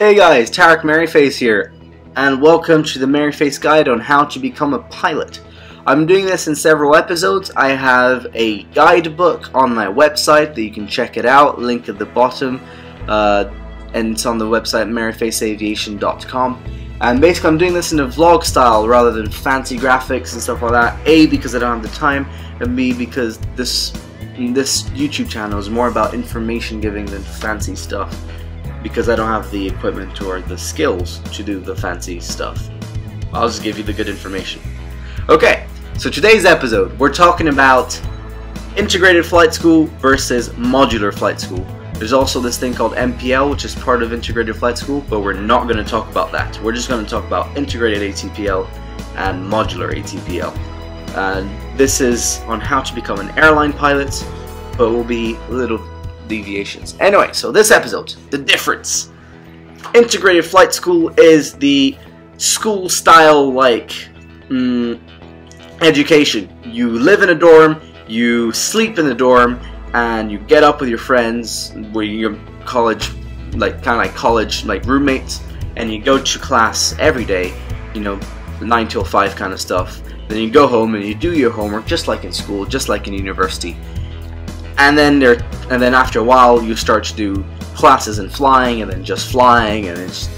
Hey guys, Tarek Merryface here, and welcome to the Merryface Guide on how to become a pilot. I'm doing this in several episodes. I have a guidebook on my website that you can check it out, link at the bottom, and it's on the website merryfaceaviation.com. And basically I'm doing this in a vlog style rather than fancy graphics and stuff like that. A, because I don't have the time, and B, because this YouTube channel is more about information giving than fancy stuff, because I don't have the equipment or the skills to do the fancy stuff. I'll just give you the good information. Okay, so today's episode, we're talking about integrated flight school versus modular flight school. There's also this thing called MPL, which is part of integrated flight school, but we're not going to talk about that. We're just going to talk about integrated ATPL and modular ATPL. And this is on how to become an airline pilot, but will be little deviations. Anyway, so this episode, the difference. Integrated flight school is the school style education. You live in a dorm, you sleep in the dorm, and you get up with your friends, where you're college, college roommates, and you go to class every day, 9 till 5 kind of stuff. Then you go home and you do your homework just like in school, just like in university. And then after a while you start to do classes in flying, and then just flying, and it's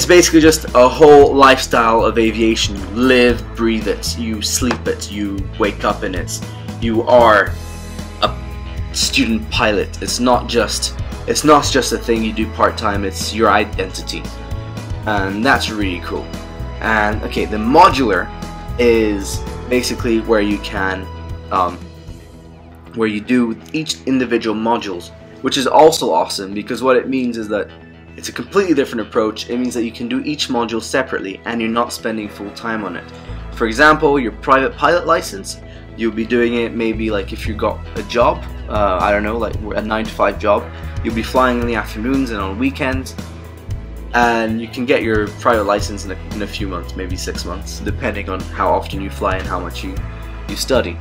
basically just a whole lifestyle of aviation. You live, breathe it, you sleep it, you wake up in it. You are a student pilot. It's not just a thing you do part-time, it's your identity. And that's really cool. And okay, the modular is basically where you can where you do each individual modules, which is also awesome, because what it means is that it's a completely different approach. It means that you can do each module separately and you're not spending full time on it. For example, your private pilot license, you'll be doing it maybe like if you got a job, I don't know, like a 9 to 5 job, you'll be flying in the afternoons and on weekends, and you can get your private license in a few months, maybe 6 months, depending on how often you fly and how much you study.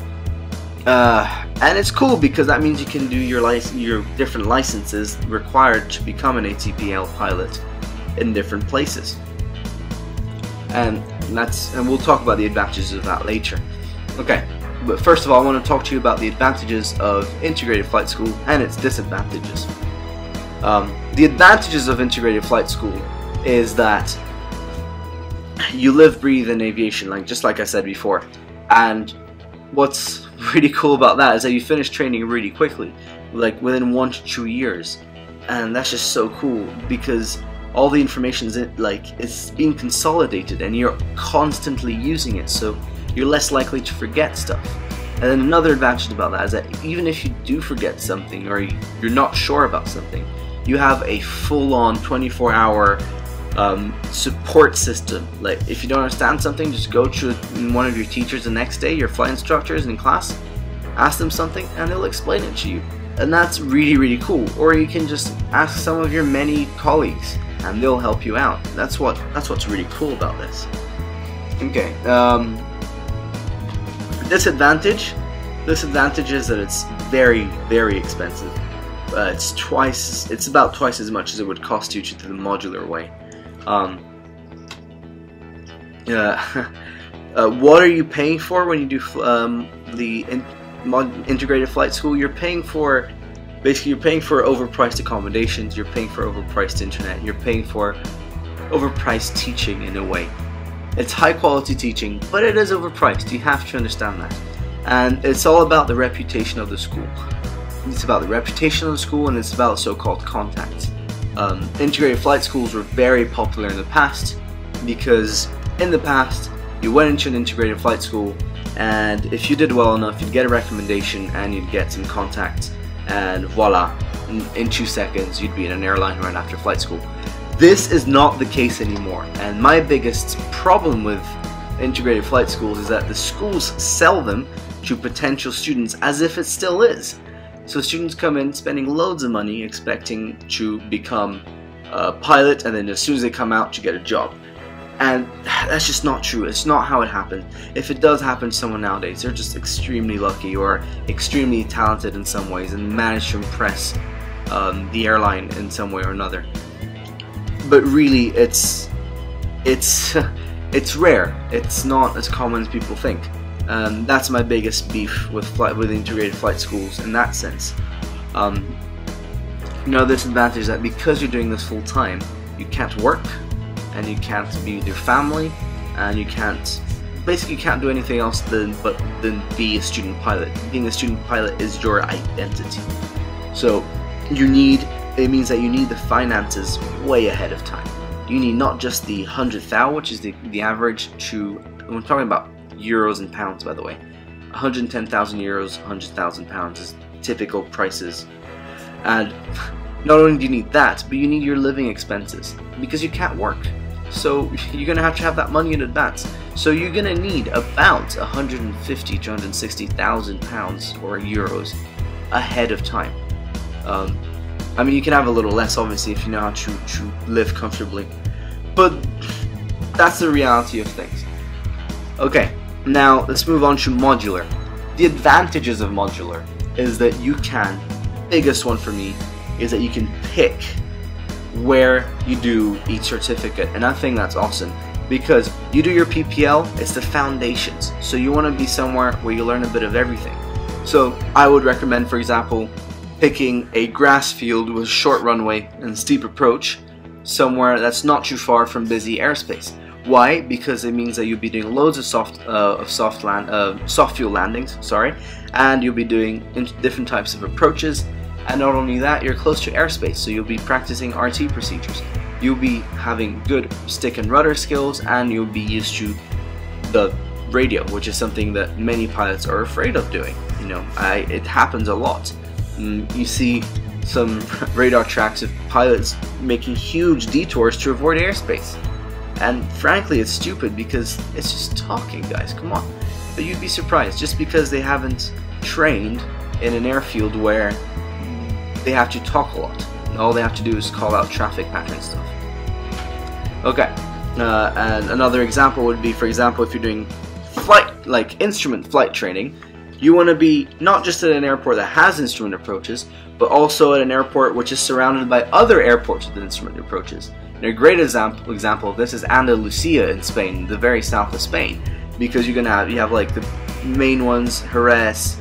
And it's cool because that means you can do your different licenses required to become an ATPL pilot in different places. And we'll talk about the advantages of that later. Okay, but first of all I want to talk to you about the advantages of integrated flight school and its disadvantages. The advantages of integrated flight school is that you live, breathe in aviation, just like I said before. And what's really cool about that is that you finish training really quickly, like within 1 to 2 years, and that's just so cool because all the information is it's being consolidated and you're constantly using it, so you're less likely to forget stuff. And then another advantage about that is that even if you do forget something or you're not sure about something, you have a full-on 24-hour support system. Like if you don't understand something, just go to one of your teachers the next day, your flight instructors in class, ask them something and they'll explain it to you, and that's really, really cool. Or you can just ask some of your many colleagues and they'll help you out. That's what's really cool about this. Okay, disadvantage is that it's very, very expensive. It's about twice as much as it would cost you to do the modular way. What are you paying for when you do the integrated flight school? You're paying for overpriced accommodations, you're paying for overpriced internet, you're paying for overpriced teaching in a way. It's high quality teaching, but it is overpriced. You have to understand that. And it's all about the reputation of the school. It's about the reputation of the school, and it's about so-called contacts. Integrated flight schools were very popular in the past because in the past you went into an integrated flight school, and if you did well enough you'd get a recommendation and you'd get some contacts, and voila, in 2 seconds you'd be in an airline right after flight school. This is not the case anymore, and my biggest problem with integrated flight schools is that the schools sell them to potential students as if it still is. So students come in spending loads of money expecting to become a pilot, and then as soon as they come out to get a job. And that's just not true. It's not how it happens. If it does happen to someone nowadays, they're just extremely lucky or extremely talented in some ways and manage to impress the airline in some way or another. but really it's it's rare. It's not as common as people think. That's my biggest beef with integrated flight schools in that sense. Another disadvantage is that because you're doing this full time, you can't work, and you can't be with your family, and you can't do anything else than be a student pilot. Being a student pilot is your identity. So it means that you need the finances way ahead of time. You need not just the 100,000, which is the average, I'm talking about euros and pounds, by the way. 110,000 euros, 100,000 pounds is typical prices. And not only do you need that, but you need your living expenses, because you can't work. So you're going to have that money in advance. So you're going to need about 150 to 160,000 pounds or euros ahead of time. I mean, you can have a little less, obviously, if you know how to live comfortably. But that's the reality of things. Okay, now let's move on to modular. The advantages of modular is that biggest one for me is that you can pick where you do each certificate, and I think that's awesome, because you do your PPL, it's the foundations, so you want to be somewhere where you learn a bit of everything. So I would recommend, for example, picking a grass field with short runway and steep approach, somewhere that's not too far from busy airspace. Why? Because it means that you'll be doing loads of soft fuel landings, and you'll be doing different types of approaches. And not only that, you're close to airspace, so you'll be practicing RT procedures. You'll be having good stick and rudder skills, and you'll be used to the radio, which is something that many pilots are afraid of doing. You know, it happens a lot. You see some radar tracks of pilots making huge detours to avoid airspace. And frankly, it's stupid, because it's just talking, guys, come on. But you'd be surprised, just because they haven't trained in an airfield where they have to talk a lot. All they have to do is call out traffic pattern stuff. Okay, and another example would be, for example, if you're doing instrument flight training, you want to be not just at an airport that has instrument approaches, but also at an airport which is surrounded by other airports with instrument approaches. And a great example of this is Andalusia in Spain, the very south of Spain, because you have like the main ones, Jerez,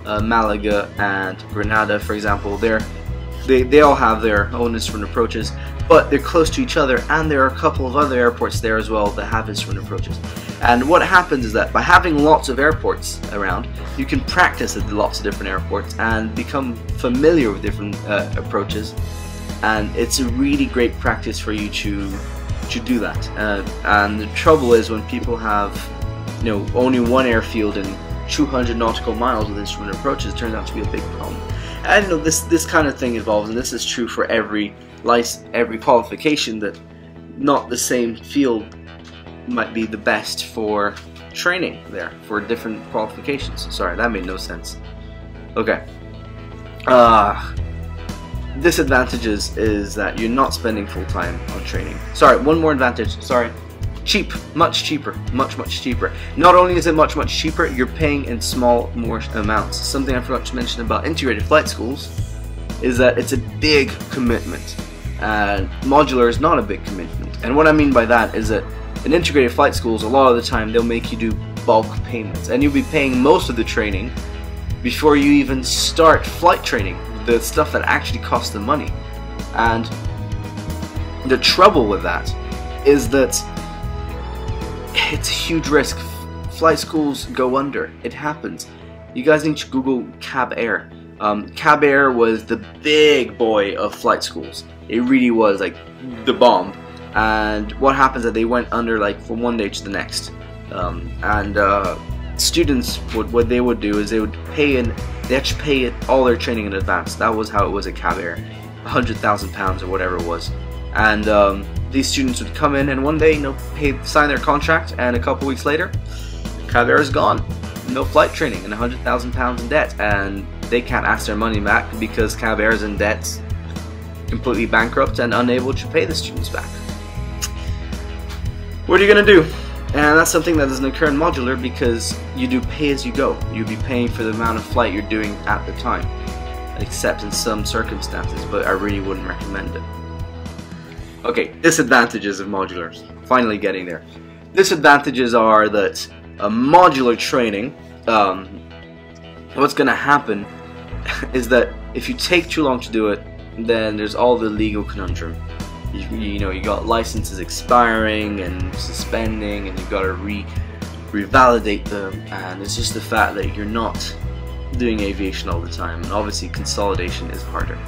Malaga, and Granada, for example. They all have their own instrument approaches, but they're close to each other, and there are a couple of other airports there as well that have instrument approaches. And what happens is that by having lots of airports around, you can practice at lots of different airports and become familiar with different approaches, and it's a really great practice for you to do that. And the trouble is, when people have only one airfield and 200 nautical miles with instrument approaches, it turns out to be a big problem. And this kind of thing evolves, and this is true for every qualification, that not the same field might be the best for training there for different qualifications. Sorry, that made no sense. Okay. Disadvantages is that you're not spending full time on training. Sorry, one more advantage. Sorry. Cheap, much cheaper, much cheaper. Not only is it much cheaper, you're paying in more amounts. Something I forgot to mention about integrated flight schools is that it's a big commitment, and modular is not a big commitment. And what I mean by that is that in integrated flight schools, a lot of the time they'll make you do bulk payments, and you'll be paying most of the training before you even start flight training, the stuff that actually costs the money. And the trouble with that is that it's a huge risk. Flight schools go under. It happens. You guys need to Google Cab Air. Cab Air was the big boy of flight schools. It really was like the bomb. And what happens is that they went under like from one day to the next. Students, what they would do is they would pay in. They actually pay all their training in advance. That was how it was at Cab Air, £100,000 or whatever it was. And these students would come in and one day, sign their contract, and a couple weeks later, Cab Air is gone. No flight training and £100,000 in debt, and they can't ask their money back because Cab Air is in debt, completely bankrupt and unable to pay the students back. What are you gonna do? And that's something that doesn't occur in modular, because you do pay as you go. You'll be paying for the amount of flight you're doing at the time, except in some circumstances, but I really wouldn't recommend it. Okay, disadvantages of modulars. Finally getting there. Disadvantages are that a modular training, what's going to happen is that if you take too long to do it, then there's all the legal conundrum. You know, you got licenses expiring and suspending, and you got to revalidate them, and it's just the fact that you're not doing aviation all the time, and obviously consolidation is harder.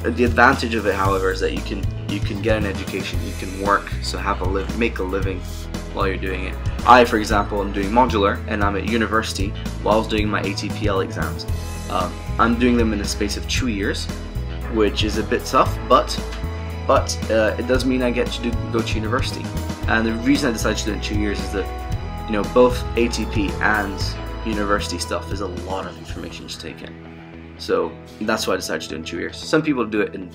The advantage of it, however, is that you can get an education, you can work, so make a living while you're doing it. I, for example, am doing modular, and I'm at university while I was doing my ATPL exams. I'm doing them in a space of 2 years, which is a bit tough, but it does mean I get to go to university. And the reason I decided to do it in 2 years is that, you know, both ATP and university stuff is a lot of information to take in. So that's why I decided to do it in 2 years. Some people do it in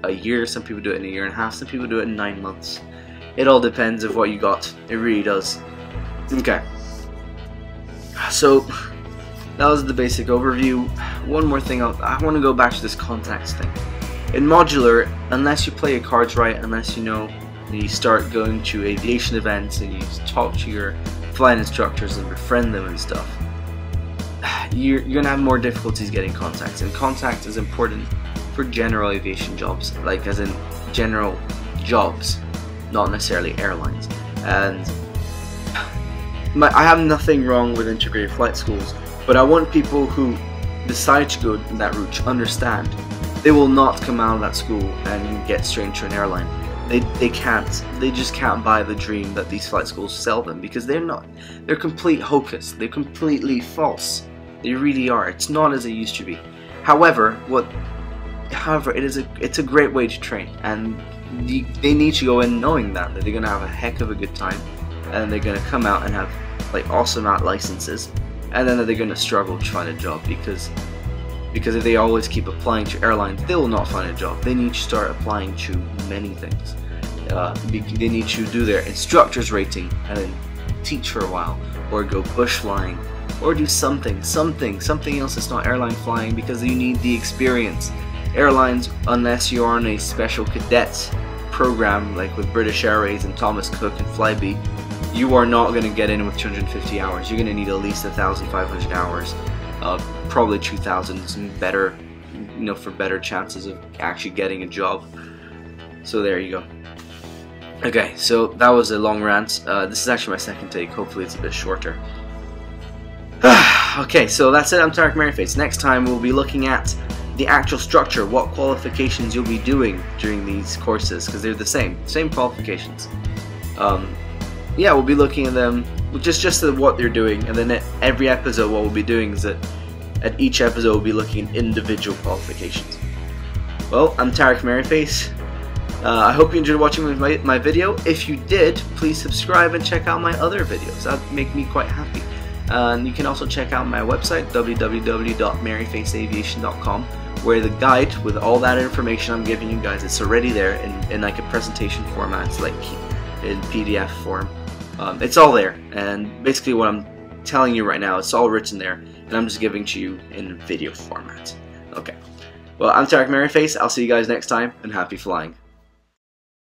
a year, some people do it in a year and a half, some people do it in 9 months. It all depends of what you got. It really does. Okay. So that was the basic overview. One more thing, I want to go back to this contacts thing. In modular, unless you play your cards right, unless you start going to aviation events and you talk to your flight instructors and befriend them and stuff, you're gonna have more difficulties getting contacts. And contact is important for general aviation jobs, like as in general jobs, not necessarily airlines. And I have nothing wrong with integrated flight schools, but I want people who decide to go that route to understand they will not come out of that school and get straight into an airline. They can't. They just can't buy the dream that these flight schools sell them, because they're complete hocus. They're completely false. They really are. It's not as it used to be. However, it's a great way to train, and they need to go in knowing that they're gonna have a heck of a good time, and they're gonna come out and have like awesome licenses, and then they're gonna struggle to find a job because if they always keep applying to airlines, they will not find a job. They need to start applying to many things. They need to do their instructor's rating and then teach for a while, or go bush flying, or do something else that's not airline flying, because you need the experience. Airlines, unless you're on a special cadet program like with British Airways and Thomas Cook and Flybe, you are not going to get in with 250 hours. You're going to need at least 1,500 hours. Probably 2,000, better, for better chances of actually getting a job. So there you go. Okay, so that was a long rant. This is actually my second take. Hopefully it's a bit shorter. Okay, so that's it. I'm Tarek Merryface. Next time we'll be looking at the actual structure, what qualifications you'll be doing during these courses, because they're the same qualifications. Yeah, we'll be looking at them, just at what they're doing, and then at every episode what we'll be doing is that at each episode we'll be looking at individual qualifications. Well, I'm Tarek Merryface. I hope you enjoyed watching my video. If you did, please subscribe and check out my other videos. That would make me quite happy. And you can also check out my website, www.merryfaceaviation.com, where the guide with all that information I'm giving you guys, it's already there in like a presentation format. It's like in PDF form. It's all there, and basically what I'm telling you right now, it's all written there, and I'm just giving to you in video format. Okay. Well, I'm Tarek Merryface. I'll see you guys next time, and happy flying.